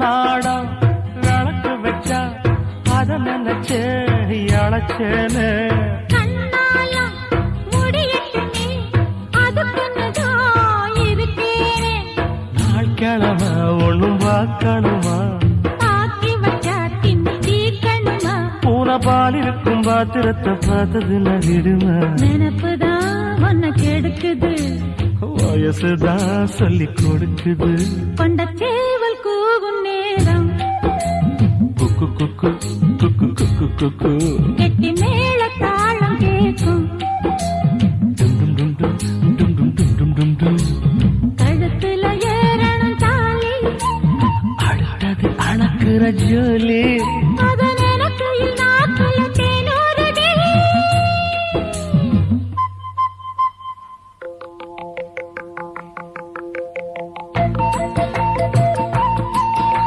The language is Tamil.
நாடம் விளக்கு வச்சா அத நினைச்சே அழைச்சேன்னு நாள் கிழமை ஒண்ணும் பார்க்கணுமா பூனை பால் இருக்கும் பாத்திரத்தை பார்த்தது நகிடுமா நினப்புதான் ஒன்ன கெடுக்குது வயசுதான் சொல்லி கொடுக்குது கொண்ட சேவல் கூவும் நேரம் குக்கு குக்கு குக்கு குக்கு குக்கு கெட்டி மேல தாளம் கேட்கும் கழுத்துல ஏறணும் தாலி அடுத்தது அணக்குற ஜோலி